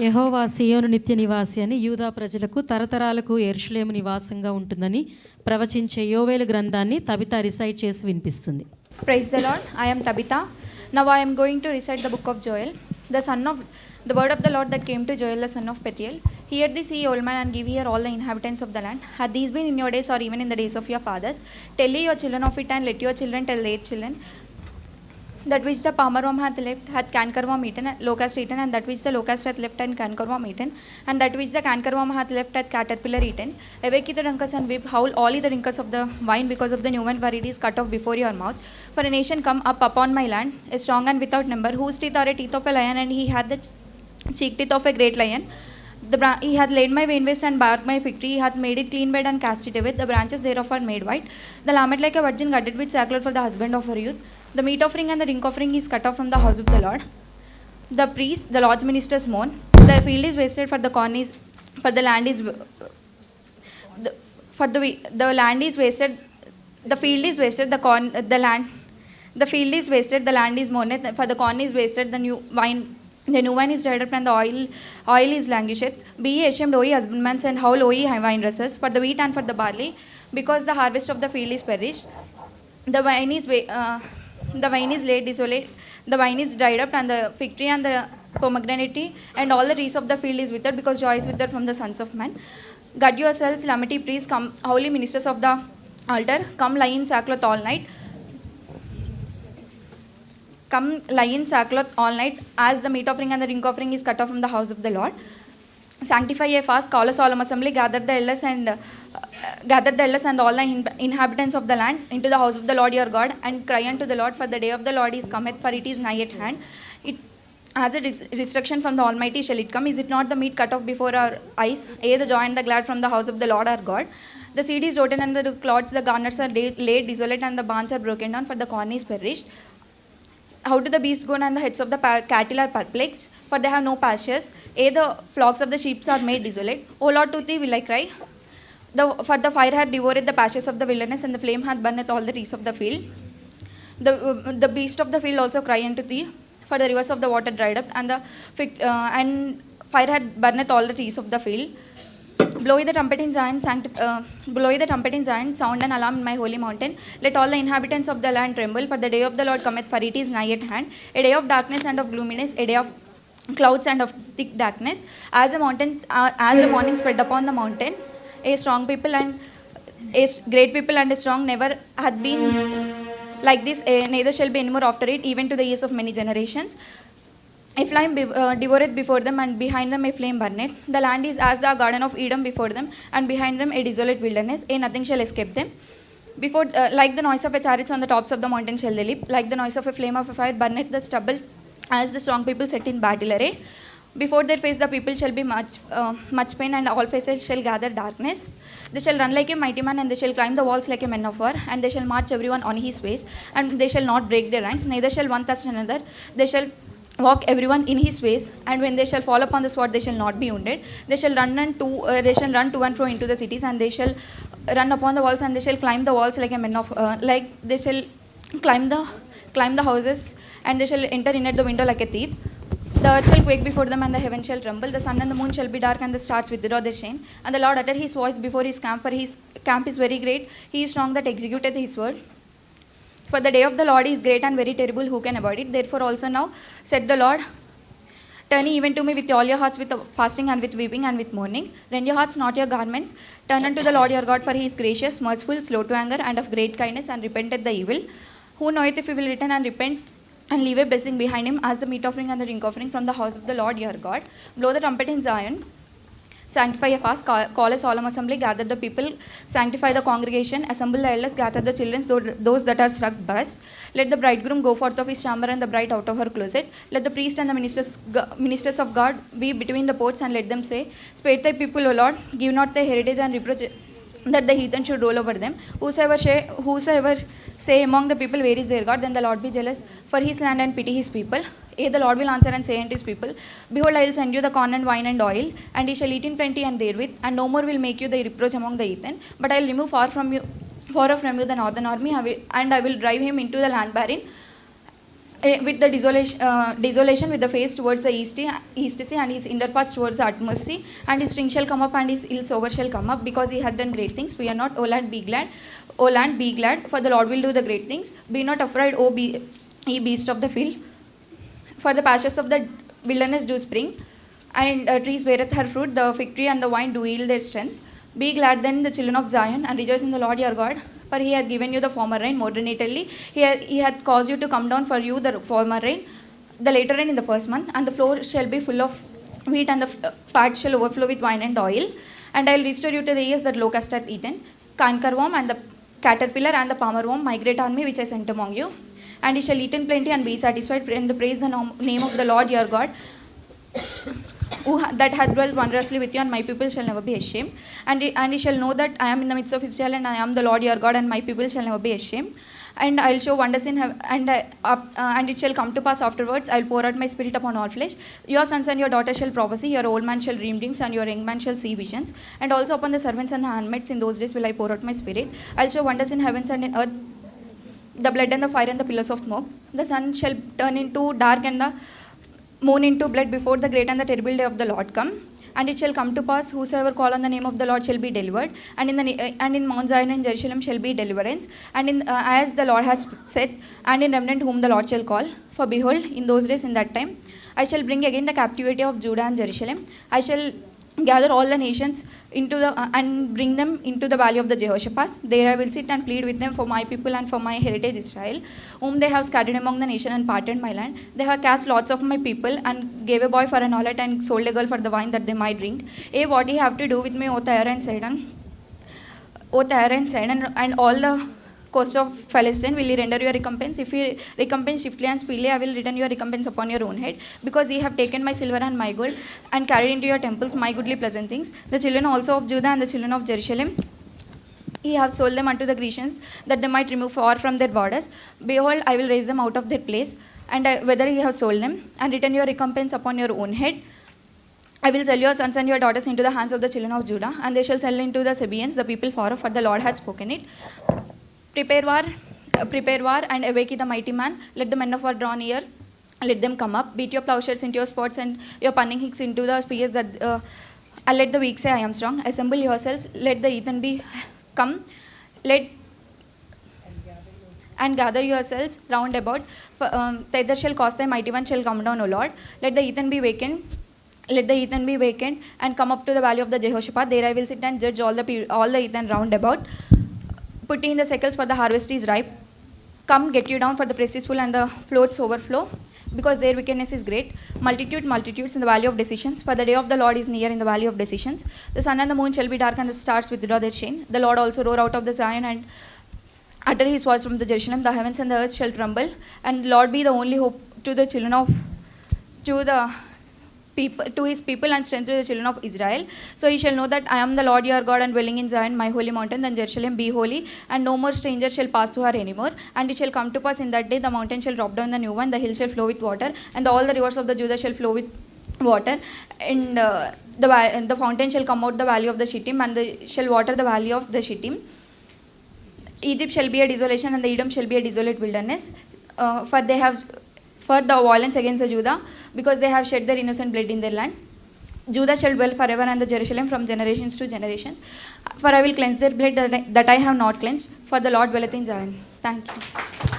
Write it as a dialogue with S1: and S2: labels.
S1: యెహోవా సియోను నిత్య నివాసి అని యూదా ప్రజలకు తరతరాలకు యెరూషలేము నివాసంగా ఉంటుందని ప్రవచించే యోవేలు గ్రంథాన్ని తబిత రిసైట్ చేసి వినిపిస్తుంది.
S2: Praise the Lord. I am Tabitha. Now I am going to recite the book of Joel. The word of the Lord that came to Joel the son of Pethuel. Hear this, ye old man, and give ear all the inhabitants of the land. Had these been in your days, or even in the days of your fathers? Tell ye your children of it, and let your children tell their children. That which the palmer worm hath left hath cankerworm eaten, locust eaten, and that which the locust hath left and cankerworm eaten, and that which the cankerworm hath left hath caterpillar eaten. Awake ye the drinkers and weep, howl all ye the drinkers of the wine because of the new wine, for it is cut off before your mouth. For a nation come up upon my land, a strong and without number, whose teeth are a teeth of a lion, and he hath the cheek teeth of a great lion. He hath laid my vain waste and barked my fig tree. He hath made it clean bed and cast it away. The branches thereof are made white. The lammet like a virgin girded with sackcloth for the husband of her youth. The meat offering and the drink offering is cut off from the house of the Lord. The priests, the Lord's ministers mourn. The field is wasted, for the corn is, for the land is, the land is wasted. The field is wasted. The field is wasted. The land is mourned. For the corn is wasted. The new wine is dried up, and the oil is languished. Be ye ashamed, O ye husbandmen, and howl, O ye vine dressers, for the wheat and for the barley, because the harvest of the field is perished. The vine is laid desolate. The wine is dried up, and the fig tree and the pomegranate tree and all the trees of the field is withered, because joy is withered from the sons of men. Guard yourselves, lamity priests, come, holy ministers of the altar, come lie in sackcloth all night. Come lie in sackcloth all night, as the meat offering and the drink offering is cut off from the house of the Lord. Sanctify a fast, call a solemn assembly, gather the elders and all the inhabitants of the land into the house of the Lord your God, and cry unto the Lord, for the day of the Lord is cometh, for it is nigh at hand. It as a destruction from the Almighty shall it come. Is it not the meat cut off before our eyes? Yea, the joy and the glad from the house of the Lord our God. The seed is rotten, and the clods, the garners are laid desolate, and the barns are broken down, for the corn is perished. How do the beasts go, and the heads of the cattle are perplexed? For they have no pastures. Yea, the flocks of the sheep are made desolate. O Lord, to thee will I cry. For the fire hath devoured the pastures of the wilderness, and the flame hath burned all the trees of the field. The beast of the field also cry unto thee, for the rivers of the water dried up, and and fire hath burned all the trees of the field. Blow ye the trumpet in Zion, sound an alarm in my holy mountain. Let all the inhabitants of the land tremble, for the day of the Lord cometh, for it is nigh at hand. A day of darkness and of gloominess, a day of clouds and of thick darkness. As the morning spread upon the mountain, a strong people and a great people and a strong never had been like this, neither shall be any more after it, even to the years of many generations. A flame devoureth before them, and behind them a flame burneth. The land is as the garden of Eden before them, and behind them a desolate wilderness. Nothing shall escape them. Before, like the noise of a chariot on the tops of the mountain shall they leap, like the noise of a flame of a fire burneth the stubble, as the strong people set in battle array. Before their face the people shall be much pain, and all faces shall gather darkness. They shall run like a mighty man, and they shall climb the walls like a men of war, and they shall march everyone on his ways, and they shall not break their ranks, neither shall one touch another. They shall walk everyone in his ways, and when they shall fall upon the sword, they shall not be wounded. They shall run to and fro into the cities, and they shall run upon the walls, and they shall climb the walls like a men of they shall climb the houses, and they shall enter in at the window like a thief. The earth shall quake before them, and the heaven shall tremble. The sun and the moon shall be dark, and the stars withdraw their shine. And the Lord uttered his voice before his camp, for his camp is very great. He is strong that executeth his word. For the day of the Lord is great and very terrible, who can avoid it? Therefore also now, said the Lord, turn ye even to me with all your hearts, with fasting and with weeping and with mourning. Rend your hearts, not your garments. Turn unto the Lord your God, for he is gracious, merciful, slow to anger, and of great kindness, and repenteth the evil. Who knoweth if he will return and repent, and leave a blessing behind him, as the meat offering and the drink offering from the house of the Lord your God? Blow the trumpet in Zion. Sanctify a fast, call a solemn assembly, gather the people, sanctify the congregation, assemble the elders, gather the children, those that are struck burst. Let the bridegroom go forth of his chamber, and the bride out of her closet. Let the priest and the ministers of God be between the ports, and let them say, spare thy people, O Lord, give not thy heritage, and reproach that the heathen should rule over them. Whosoever say among the people, where is their God? Then the Lord be jealous for his land and pity his people. Yea, the Lord will answer and say unto his people, behold, I will send you the corn and wine and oil, and ye shall eat in plenty and therewith, and no more will make you the reproach among the heathen. But I will remove far from you the northern army, and I will drive him into the land barren, with the desolation with the face towards the east sea, and his inner parts towards the utmost sea, and his string shall come up, and his ills over shall come up, because he hath done great things. Fear not, O land, be glad. O land, be glad, for the Lord will do the great things. Be not afraid, ye beast of the field, for the pastures of the wilderness do spring, and trees beareth her fruit, the fig tree and the vine do yield their strength. Be glad then, the children of Zion, and rejoice in the Lord your God, for he hath given you the former rain moderately. He hath caused you to come down for you the former rain, the later rain in the first month, and the floor shall be full of wheat, and the fat shall overflow with wine and oil. And I will restore you to the years that locust hath eaten. Cankerworm and the caterpillar and the palmer worm migrate on me, which I sent among you. And ye shall eat in plenty and be satisfied, and praise the name of the Lord your God, that hath dwelt wondrously with you, and my people shall never be ashamed. And ye shall know that I am in the midst of Israel, and I am the Lord your God, and my people shall never be ashamed. And I will show wonders in heaven, and it shall come to pass afterwards, I will pour out my spirit upon all flesh. Your sons and your daughters shall prophesy, your old man shall dream dreams, and your young man shall see visions. And also upon the servants and the handmaids in those days will I pour out my spirit. I will show wonders in heavens and in earth, the blood and the fire and the pillars of smoke. The sun shall turn into dark, and the moon into blood, before the great and the terrible day of the Lord come. And it shall come to pass, whosoever call on the name of the Lord shall be delivered. And in Mount Zion and Jerusalem shall be deliverance. And as the Lord hath said, and in remnant whom the Lord shall call. For behold, in those days, in that time, I shall bring again the captivity of Judah and Jerusalem. I shall gather all the nations into and bring them into the valley of the Jehoshaphat. There I will sit and plead with them for my people and for my heritage Israel, whom they have scattered among the nation and parted my land. They have cast lots of my people, and gave a boy for an harlot, and sold a girl for the wine that they might drink. What ye have to do with me, O Tyre and Sidon, and all the coast of Palestine, will ye render your recompense? If ye recompense swiftly and speedily, I will return your recompense upon your own head, because ye have taken my silver and my gold, and carried into your temples my goodly pleasant things. The children also of Judah and the children of Jerusalem, ye have sold them unto the Grecians, that they might remove far from their borders. Behold, I will raise them out of their place, and whether ye have sold them, and return your recompense upon your own head. I will sell your sons and your daughters into the hands of the children of Judah, and they shall sell into the Sabaeans, the people far off, for the Lord hath spoken it. Prepare war, and awake ye the mighty man. Let the men of war draw near, let them come up. Beat your plowshares into your spots, and your punning hicks into the spears, and let the weak say, I am strong. Assemble yourselves, let the heathen be come, and gather yourselves round about. Thither shall cause thy mighty one shall come down, O Lord. Let the heathen be vacant, and come up to the valley of the Jehoshaphat. There I will sit and judge all the heathen round about. Put in the shekels, for the harvest is ripe. Come, get you down, for the press is full, and the floats overflow, because their wickedness is great. Multitudes in the valley of decisions, for the day of the Lord is near in the valley of decisions. The sun and the moon shall be dark, and the stars withdraw their shine. The Lord also roar out of the Zion, and utter his voice from the Jerusalem. The heavens and the earth shall tremble, and Lord be the only hope to the children of to his people, and strength to the children of Israel. So ye shall know that I am the Lord your God, and dwelling in Zion, my holy mountain. Then Jerusalem be holy, and no more stranger shall pass through her anymore. And it shall come to pass in that day, the mountain shall drop down the new one, the hill shall flow with water, and all the rivers of the Judah shall flow with water. And the fountain shall come out the valley of the Shittim, and shall water the valley of the Shittim. Egypt shall be a desolation, and the Edom shall be a desolate wilderness, for the violence against the Judah, because they have shed their innocent blood in their land. Judah shall dwell forever, and the Jerusalem from generations to generations. For I will cleanse their blood that I have not cleansed, for the Lord dwelleth in Zion. Thank you.